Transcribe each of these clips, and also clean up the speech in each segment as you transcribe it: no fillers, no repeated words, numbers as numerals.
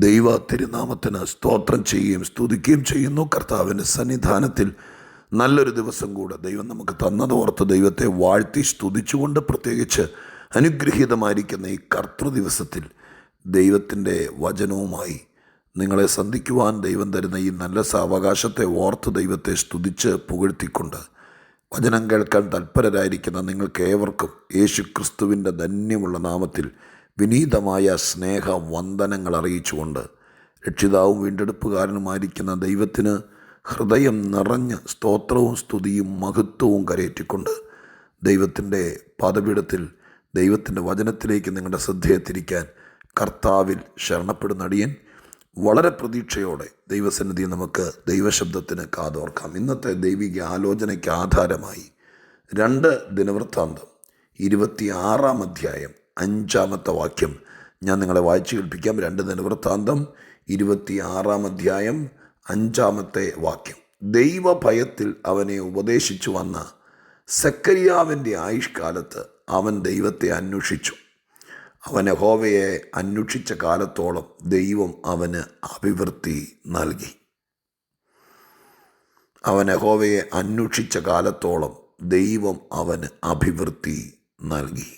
ദൈവ തിരുനാമത്തിന് സ്തോത്രം ചെയ്യുകയും സ്തുതിക്കുകയും ചെയ്യുന്നു. കർത്താവിൻ്റെ സന്നിധാനത്തിൽ നല്ലൊരു ദിവസം കൂടെ ദൈവം നമുക്ക് തന്നതോർത്ത് ദൈവത്തെ വാഴ്ത്തി സ്തുതിച്ചുകൊണ്ട്, പ്രത്യേകിച്ച് അനുഗ്രഹീതമായിരിക്കുന്ന ഈ കർത്തൃദിവസത്തിൽ ദൈവത്തിൻ്റെ വചനവുമായി നിങ്ങളെ സന്ധിക്കുവാൻ ദൈവം തരുന്ന ഈ നല്ല സാവകാശത്തെ ഓർത്ത് ദൈവത്തെ സ്തുതിച്ച് പുകഴ്ത്തിക്കൊണ്ട്, വചനം കേൾക്കാൻ തൽപരരായിരിക്കുന്ന നിങ്ങൾക്ക് ഏവർക്കും യേശു ക്രിസ്തുവിൻ്റെ ധന്യമുള്ള നാമത്തിൽ വിനീതമായ സ്നേഹവന്ദനങ്ങൾ അറിയിച്ചുകൊണ്ട്, രക്ഷിതാവും വീണ്ടെടുപ്പുകാരനുമായിരിക്കുന്ന ദൈവത്തിന് ഹൃദയം നിറഞ്ഞ് സ്തോത്രവും സ്തുതിയും മഹത്വവും കരയേറ്റിക്കൊണ്ട്, ദൈവത്തിൻ്റെ പാദപീഠത്തിൽ ദൈവത്തിൻ്റെ വചനത്തിലേക്ക് നിങ്ങളുടെ ശ്രദ്ധയെ തിരിക്കാൻ കർത്താവിൽ ശരണപ്പെടുന്ന അടിയൻ വളരെ പ്രതീക്ഷയോടെ ദൈവസന്നിധി നമുക്ക് ദൈവശബ്ദത്തിന് കാതോർക്കാം. ഇന്നത്തെ ദൈവിക ആലോചനയ്ക്ക് ആധാരമായി 2 ദിനവൃത്താന്തം 26 അധ്യായം 5 വാക്യം ഞാൻ നിങ്ങളെ വായിച്ചു കേൾപ്പിക്കാം. 2 ദിനവൃത്താന്തം 26 അധ്യായം 5 വാക്യം. ദൈവഭയത്തിൽ അവനെ ഉപദേശിച്ചു വന്ന സെക്കരിയാവിൻ്റെ ആയുഷ്കാലത്ത് അവൻ ദൈവത്തെ അന്വേഷിച്ചു. അവൻ യഹോവയെ അന്വേഷിച്ച കാലത്തോളം ദൈവം അവന് അഭിവൃദ്ധി നൽകി. അവൻ യഹോവയെ അന്വേഷിച്ച കാലത്തോളം ദൈവം അവന് അഭിവൃദ്ധി നൽകി.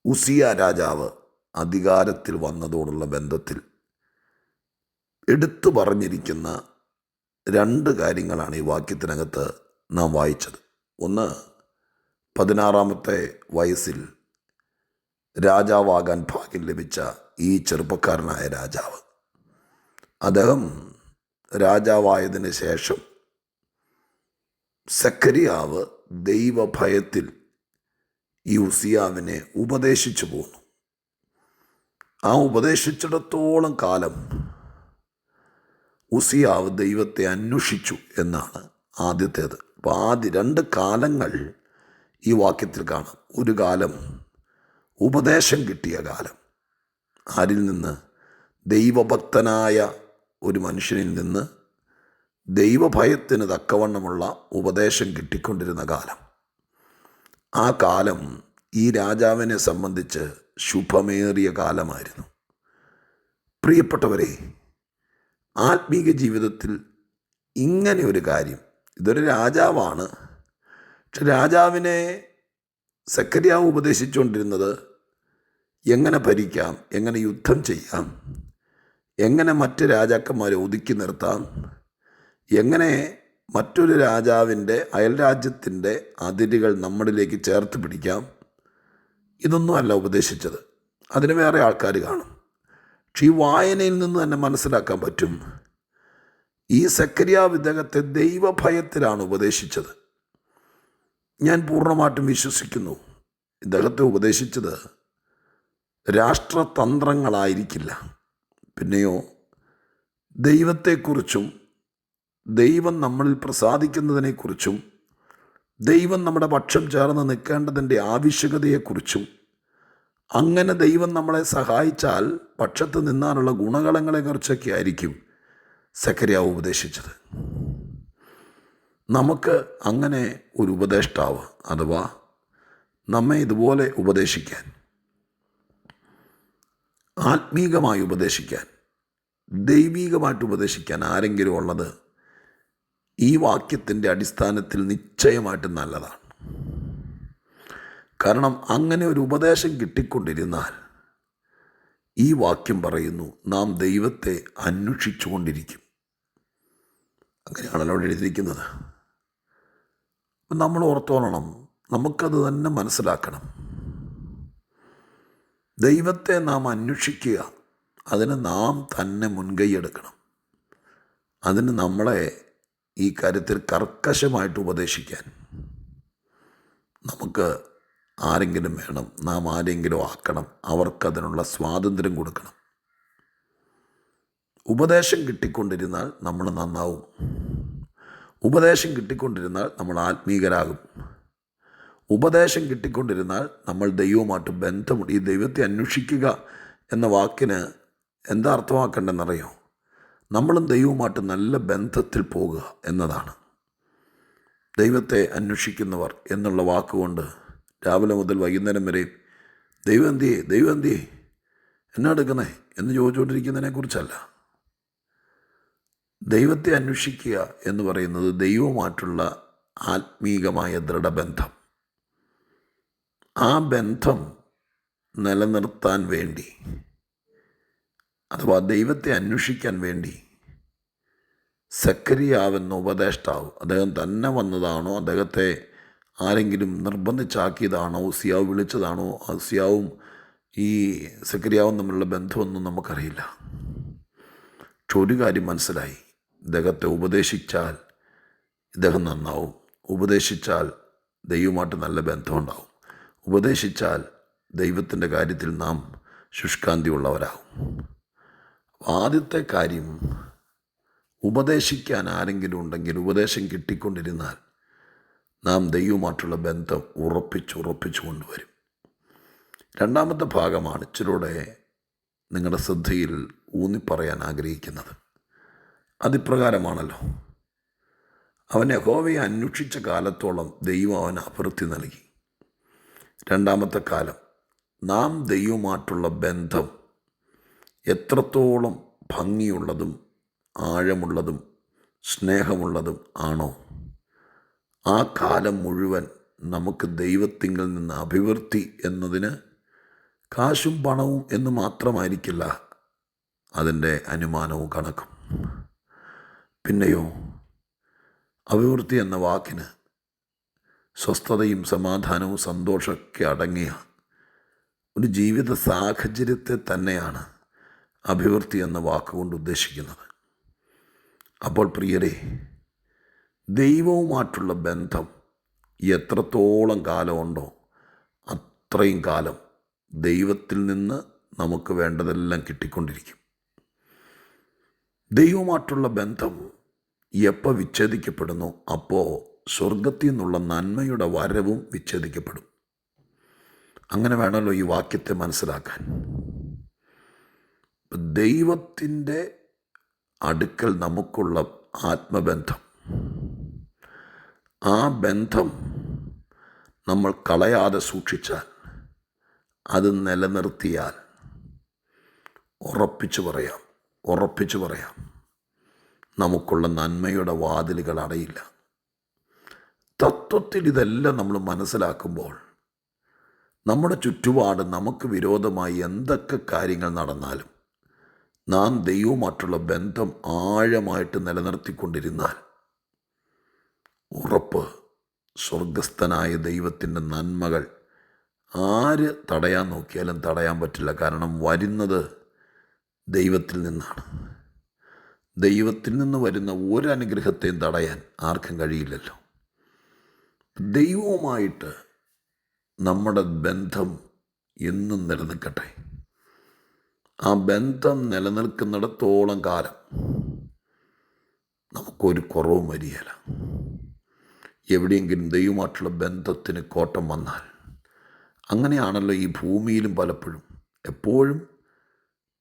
ഉസിയ രാജാവ് അധികാരത്തിൽ വന്നതോടുള്ള ബന്ധത്തിൽ എടുത്തു പറഞ്ഞിരിക്കുന്ന 2 കാര്യങ്ങളാണ് ഈ വാക്യത്തിനകത്ത് നാം വായിച്ചത്. ഒന്ന്, 16 വയസ്സിൽ രാജാവാകാൻ ഭാഗ്യം ലഭിച്ച ഈ ചെറുപ്പക്കാരനായ രാജാവ്, അദ്ദേഹം രാജാവായതിന് ശേഷം സെക്കരിയാവ് ദൈവഭയത്തിൽ ഈ ഉസിയാവിനെ ഉപദേശിച്ചു പോന്നു. ആ ഉപദേശിച്ചിടത്തോളം കാലം ഉസിയാവ് ദൈവത്തെ അന്വേഷിച്ചു എന്നാണ് ആദ്യത്തേത്. അപ്പോൾ ആദ്യ 2 കാലങ്ങൾ ഈ വാക്യത്തിൽ കാണാം. ഒരു കാലം ഉപദേശം കിട്ടിയ കാലം. ആരിൽ നിന്ന്? ദൈവഭക്തനായ ഒരു മനുഷ്യനിൽ നിന്ന് ദൈവഭയത്തിന് തക്കവണ്ണമുള്ള ഉപദേശം കിട്ടിക്കൊണ്ടിരുന്ന കാലം. ആ കാലം ഈ രാജാവിനെ സംബന്ധിച്ച് ശുഭമേറിയ കാലമായിരുന്നു. പ്രിയപ്പെട്ടവരെ, ആത്മീക ജീവിതത്തിൽ ഇങ്ങനെ ഒരു കാര്യം, ഇതൊരു രാജാവാണ്. പക്ഷെ രാജാവിനെ സെക്കരിയാവ് ഉപദേശിച്ചുകൊണ്ടിരുന്നത് എങ്ങനെ ഭരിക്കാം, എങ്ങനെ യുദ്ധം ചെയ്യാം, എങ്ങനെ മറ്റ് രാജാക്കന്മാരെ ഒതുക്കി നിർത്താം, എങ്ങനെ മറ്റൊരു രാജാവിൻ്റെ അയൽരാജ്യത്തിൻ്റെ അതിരുകൾ നമ്മളിലേക്ക് ചേർത്ത് പിടിക്കാം, ഇതൊന്നും അല്ല ഉപദേശിച്ചത്. അതിന് വേറെ ആൾക്കാർ കാണും. പക്ഷെ ഈ വായനയിൽ നിന്ന് തന്നെ മനസ്സിലാക്കാൻ പറ്റും, ഈ സെക്കരിയാവ് ഇദ്ദേഹത്തെ ദൈവഭയത്തിലാണ് ഉപദേശിച്ചത്. ഞാൻ പൂർണ്ണമായിട്ടും വിശ്വസിക്കുന്നു, ഇദ്ദേഹത്തെ ഉപദേശിച്ചത് രാഷ്ട്രതന്ത്രങ്ങളായിരിക്കില്ല, പിന്നെയോ ദൈവത്തെക്കുറിച്ചും ദൈവം നമ്മളിൽ പ്രസാദിക്കുന്നതിനെക്കുറിച്ചും ദൈവം നമ്മുടെ പക്ഷം ചേർന്ന് നിൽക്കേണ്ടതിൻ്റെ ആവശ്യകതയെക്കുറിച്ചും, അങ്ങനെ ദൈവം നമ്മളെ സഹായിച്ചാൽ പക്ഷത്ത് നിന്നാലുള്ള ഗുണഗണങ്ങളെക്കുറിച്ചൊക്കെ ആയിരിക്കും സെക്കരിയാവ് ഉപദേശിച്ചത്. നമുക്ക് അങ്ങനെ ഒരു ഉപദേഷ്ടാവ്, അഥവാ നമ്മെ ഇതുപോലെ ഉപദേശിക്കാൻ, ആത്മീകമായി ഉപദേശിക്കാൻ, ദൈവീകമായിട്ട് ഉപദേശിക്കാൻ ആരെങ്കിലും ഉള്ളത് ഈ വാക്യത്തിൻ്റെ അടിസ്ഥാനത്തിൽ നിശ്ചയമായിട്ടും നല്ലതാണ്. കാരണം അങ്ങനെ ഒരു ഉപദേശം കിട്ടിക്കൊണ്ടിരുന്നാൽ, ഈ വാക്യം പറയുന്നു, നാം ദൈവത്തെ അന്വേഷിച്ചു കൊണ്ടിരിക്കും. അങ്ങനെയാണല്ലോ അവിടെ എഴുതിയിരിക്കുന്നത്. അപ്പം നമ്മൾ ഓർത്തോളണം, നമുക്കത് തന്നെ മനസ്സിലാക്കണം. ദൈവത്തെ നാം അന്വേഷിക്കുക, അതിന് നാം തന്നെ മുൻകൈയെടുക്കണം. അതിന് നമ്മളെ ഈ കാര്യത്തിൽ കർക്കശമായിട്ട് ഉപദേശിക്കാൻ നമുക്ക് ആരെങ്കിലും വേണം, നാം ആരെങ്കിലും ആക്കണം, അവർക്കതിനുള്ള സ്വാതന്ത്ര്യം കൊടുക്കണം. ഉപദേശം കിട്ടിക്കൊണ്ടിരുന്നാൽ നമ്മൾ നന്നാവും. ഉപദേശം കിട്ടിക്കൊണ്ടിരുന്നാൽ നമ്മൾ ആത്മീകരാകും. ഉപദേശം കിട്ടിക്കൊണ്ടിരുന്നാൽ നമ്മൾ ദൈവവുമായിട്ട് ബന്ധമുണ്ട്. ഈ ദൈവത്തെ അന്വേഷിക്കുക എന്ന വാക്കിന് എന്താ അർത്ഥമാക്കേണ്ടതെന്നറിയോ? നമ്മളും ദൈവവുമായിട്ട് നല്ല ബന്ധത്തിൽ പോകുക എന്നതാണ്. ദൈവത്തെ അന്വേഷിക്കുന്നവർ എന്നുള്ള വാക്കുകൊണ്ട് രാവിലെ മുതൽ വൈകുന്നേരം വരെ ദൈവം എന്തിയേ എന്നാ എടുക്കുന്നേ എന്ന് ചോദിച്ചുകൊണ്ടിരിക്കുന്നതിനെക്കുറിച്ചല്ല. ദൈവത്തെ അന്വേഷിക്കുക എന്ന് പറയുന്നത് ദൈവവുമായിട്ടുള്ള ആത്മീകമായ ദൃഢബന്ധം. ആ ബന്ധം നിലനിർത്താൻ വേണ്ടി, അഥവാ ദൈവത്തെ അന്വേഷിക്കാൻ വേണ്ടി സെക്കരിയാവെന്ന ഉപദേഷ്ടാവ്, അദ്ദേഹം തന്നെ വന്നതാണോ, അദ്ദേഹത്തെ ആരെങ്കിലും നിർബന്ധിച്ചാക്കിയതാണോ, ഉസിയാവ് വിളിച്ചതാണോ, ഉസിയാവും ഈ സെക്കരിയാവും തമ്മിലുള്ള ബന്ധമൊന്നും നമുക്കറിയില്ല. പക്ഷെ ഒരു കാര്യം മനസ്സിലായി, ഇദ്ദേഹത്തെ ഉപദേശിച്ചാൽ ഇദ്ദേഹം നന്നാവും, ഉപദേശിച്ചാൽ ദൈവമായിട്ട് നല്ല ബന്ധമുണ്ടാവും, ഉപദേശിച്ചാൽ ദൈവത്തിൻ്റെ കാര്യത്തിൽ നാം ശുഷ്കാന്തിയുള്ളവരാകും. ആദ്യത്തെ കാര്യം, ഉപദേശിക്കാൻ ആരെങ്കിലും ഉണ്ടെങ്കിൽ, ഉപദേശം കിട്ടിക്കൊണ്ടിരുന്നാൽ നാം ദൈവവുമായിട്ടുള്ള ബന്ധം ഉറപ്പിച്ചു കൊണ്ടുവരും. രണ്ടാമത്തെ ഭാഗമാണ് ഇച്ചിലൂടെ നിങ്ങളുടെ ശ്രദ്ധയിൽ ഊന്നിപ്പറയാൻ ആഗ്രഹിക്കുന്നത്. അതിപ്രകാരമാണല്ലോ, അവൻ യഹോവയെ അന്വേഷിച്ച കാലത്തോളം ദൈവം അവന് അഭിവൃദ്ധി നൽകി. രണ്ടാമത്തെ കാലം, നാം ദൈവവുമായിട്ടുള്ള ബന്ധം എത്രത്തോളം ഭംഗിയുള്ളതും ആഴമുള്ളതും സ്നേഹമുള്ളതും ആണോ, ആ കാലം മുഴുവൻ നമുക്ക് ദൈവത്തിങ്കിൽ നിന്ന് അഭിവൃദ്ധി എന്നതിന് കാശും പണവും എന്ന് മാത്രമായിരിക്കില്ല അതിൻ്റെ അനുമാനവും കണക്കും. പിന്നെയോ, അഭിവൃദ്ധി എന്ന വാക്കിന് സ്വസ്ഥതയും സമാധാനവും സന്തോഷമൊക്കെ അടങ്ങിയ ഒരു ജീവിത സാഹചര്യത്തെ തന്നെയാണ് അഭിവൃദ്ധി എന്ന വാക്കുകൊണ്ട് ഉദ്ദേശിക്കുന്നത്. അപ്പോൾ പ്രിയരെ, ദൈവവുമായിട്ടുള്ള ബന്ധം എത്രത്തോളം കാലമുണ്ടോ അത്രയും കാലം ദൈവത്തിൽ നിന്ന് നമുക്ക് വേണ്ടതെല്ലാം കിട്ടിക്കൊണ്ടിരിക്കും. ദൈവവുമായിട്ടുള്ള ബന്ധം എപ്പോൾ വിച്ഛേദിക്കപ്പെടുന്നു, അപ്പോൾ സ്വർഗത്തിൽ നിന്നുള്ള നന്മയുടെ വരവും വിച്ഛേദിക്കപ്പെടും. അങ്ങനെ വേണമല്ലോ ഈ വാക്യത്തെ മനസ്സിലാക്കാൻ. ദൈവത്തിൻ്റെ അടുക്കൽ നമുക്കുള്ള ആത്മബന്ധം, ആ ബന്ധം നമ്മൾ കളയാതെ സൂക്ഷിച്ചാൽ, അത് നിലനിർത്തിയാൽ, ഉറപ്പിച്ചു പറയാം നമുക്കുള്ള നന്മയുടെ വാതിലുകൾ അടയില്ല. തത്വത്തിൽ ഇതെല്ലാം നമ്മൾ മനസ്സിലാക്കുമ്പോൾ നമ്മുടെ ചുറ്റുപാട് നമുക്ക് വിരോധമായി എന്തൊക്കെ കാര്യങ്ങൾ നടന്നാലും നാം ദൈവവുമായിട്ടുള്ള ബന്ധം ആഴമായിട്ട് നിലനിർത്തിക്കൊണ്ടിരുന്നാൽ ഉറപ്പ്, സ്വർഗസ്ഥനായ ദൈവത്തിൻ്റെ നന്മകൾ ആര് തടയാൻ നോക്കിയാലും തടയാൻ പറ്റില്ല. കാരണം വരുന്നത് ദൈവത്തിൽ നിന്നാണ്. ദൈവത്തിൽ നിന്ന് വരുന്ന ഒരു അനുഗ്രഹത്തെയും തടയാൻ ആർക്കും കഴിയില്ലല്ലോ. ദൈവവുമായിട്ട് നമ്മുടെ ബന്ധം എന്നും നിലനിൽക്കട്ടെ. ആ ബന്ധം നിലനിൽക്കുന്നിടത്തോളം കാലം നമുക്കൊരു കുറവും വരികയില്ല. എവിടെയെങ്കിലും ദൈവമായിട്ടുള്ള ബന്ധത്തിന് കോട്ടം വന്നാൽ, അങ്ങനെയാണല്ലോ ഈ ഭൂമിയിലും പലപ്പോഴും എപ്പോഴും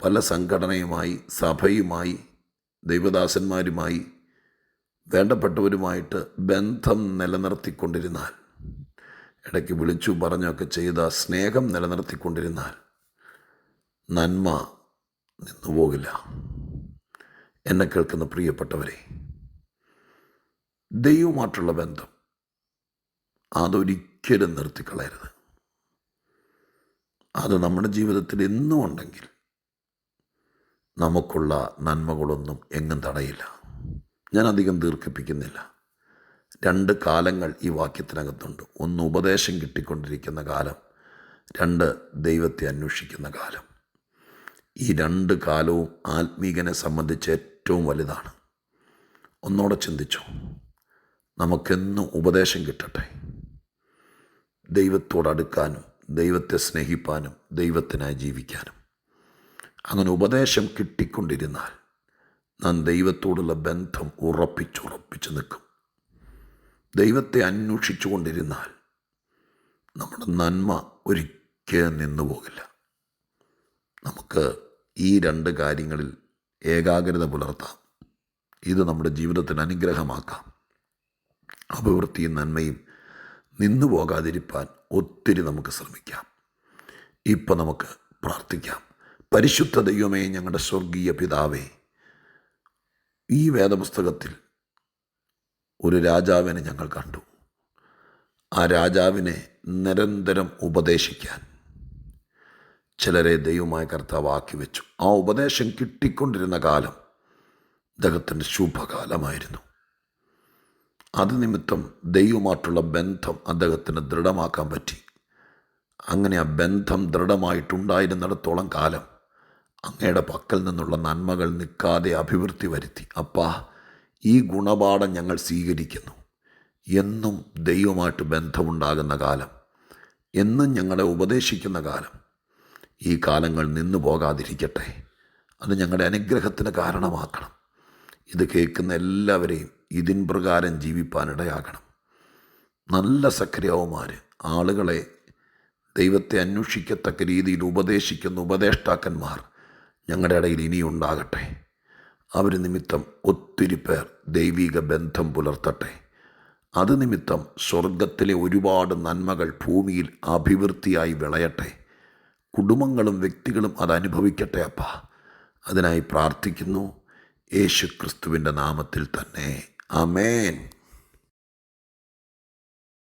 പല സംഘടനയുമായി, സഭയുമായി, ദൈവദാസന്മാരുമായി, വേണ്ടപ്പെട്ടവരുമായിട്ട് ബന്ധം നിലനിർത്തിക്കൊണ്ടിരുന്നാൽ, ഇടയ്ക്ക് വിളിച്ചു പറഞ്ഞൊക്കെ ചെയ്ത സ്നേഹം നിലനിർത്തിക്കൊണ്ടിരുന്നാൽ നന്മ നിന്നുപോകില്ല. എന്നെ കേൾക്കുന്ന പ്രിയപ്പെട്ടവരെ, ദൈവവുമായിട്ടുള്ള ബന്ധം അതൊരിക്കലും നിർത്തിക്കളയരുത്. അത് നമ്മുടെ ജീവിതത്തിൽ എന്നും ഉണ്ടെങ്കിൽ നമുക്കുള്ള നന്മകളൊന്നും എങ്ങും തടയില്ല. ഞാൻ അധികം ദീർഘിപ്പിക്കുന്നില്ല. 2 കാലങ്ങൾ ഈ വാക്യത്തിനകത്തുണ്ട്. ഒന്ന് ഉപദേശം കിട്ടിക്കൊണ്ടിരിക്കുന്ന കാലം, 2 ദൈവത്തെ അന്വേഷിക്കുന്ന കാലം. ഈ 2 കാലവും ആത്മീകനെ സംബന്ധിച്ച് ഏറ്റവും വലുതാണ്. ഒന്നോടെ ചിന്തിച്ചു, നമുക്കെന്നും ഉപദേശം കിട്ടട്ടെ, ദൈവത്തോടടുക്കാനും ദൈവത്തെ സ്നേഹിപ്പാനും ദൈവത്തിനായി ജീവിക്കാനും. അങ്ങനെ ഉപദേശം കിട്ടിക്കൊണ്ടിരുന്നാൽ നാം ദൈവത്തോടുള്ള ബന്ധം ഉറപ്പിച്ച് നിൽക്കും. ദൈവത്തെ അന്വേഷിച്ചു കൊണ്ടിരുന്നാൽ നമ്മുടെ നന്മ ഒരിക്കലും നിന്നുപോകില്ല. നമുക്ക് ഈ 2 കാര്യങ്ങളിൽ ഏകാഗ്രത പുലർത്താം. ഇത് നമ്മുടെ ജീവിതത്തിന് അനുഗ്രഹമാക്കാം. അഭിവൃദ്ധിയും നന്മയും നിന്നു പോകാതിരിക്കാൻ ഒത്തിരി നമുക്ക് ശ്രമിക്കാം. ഇപ്പം നമുക്ക് പ്രാർത്ഥിക്കാം. പരിശുദ്ധ ദൈവമേ, ഞങ്ങളുടെ സ്വർഗീയ പിതാവേ, ഈ വേദപുസ്തകത്തിൽ ഒരു രാജാവിനെ ഞങ്ങൾ കണ്ടു. ആ രാജാവിനെ നിരന്തരം ഉപദേശിക്കാൻ ചിലരെ ദൈവമായ കർത്താവ് ആക്കി വെച്ചു. ആ ഉപദേശം കിട്ടിക്കൊണ്ടിരുന്ന കാലം അദ്ദേഹത്തിൻ്റെ ശുഭകാലമായിരുന്നു. അത് നിമിത്തം ദൈവമായിട്ടുള്ള ബന്ധം അദ്ദേഹത്തിന് ദൃഢമാക്കാൻ പറ്റി. അങ്ങനെ ആ ബന്ധം ദൃഢമായിട്ടുണ്ടായിരുന്നിടത്തോളം കാലം അങ്ങയുടെ പക്കൽ നിന്നുള്ള നന്മകൾ നിൽക്കാതെ അഭിവൃദ്ധി വരുത്തി. അപ്പാ, ഈ ഗുണപാഠം ഞങ്ങൾ സ്വീകരിക്കുന്നു. എന്നും ദൈവമായിട്ട് ബന്ധമുണ്ടാകുന്ന കാലം, എന്നും ഞങ്ങളെ ഉപദേശിക്കുന്ന കാലം, ഈ കാലങ്ങൾ നിന്നു പോകാതിരിക്കട്ടെ. അത് ഞങ്ങളുടെ അനുഗ്രഹത്തിന് കാരണമാക്കണം. ഇത് കേൾക്കുന്ന എല്ലാവരെയും ഇതിൻ പ്രകാരം ജീവിപ്പാനിടയാകണം. നല്ല സക്രിയവന്മാർ, ആളുകളെ ദൈവത്തെ അന്വേഷിക്കത്തക്ക രീതിയിൽ ഉപദേശിക്കുന്ന ഉപദേഷ്ടാക്കന്മാർ ഞങ്ങളുടെ ഇടയിൽ ഇനിയുണ്ടാകട്ടെ. അവർ നിമിത്തം ഒത്തിരി പേർ ദൈവിക ബന്ധം പുലർത്തട്ടെ. അത് നിമിത്തം സ്വർഗത്തിലെ ഒരുപാട് നന്മകൾ ഭൂമിയിൽ അഭിവൃദ്ധിയായി വിളയട്ടെ. കുടുംബങ്ങളും വ്യക്തികളും അതനുഭവിക്കട്ടെ അപ്പാ. അതിനായി പ്രാർത്ഥിക്കുന്നു, യേശു ക്രിസ്തുവിൻ്റെ നാമത്തിൽ തന്നെ. ആമേൻ.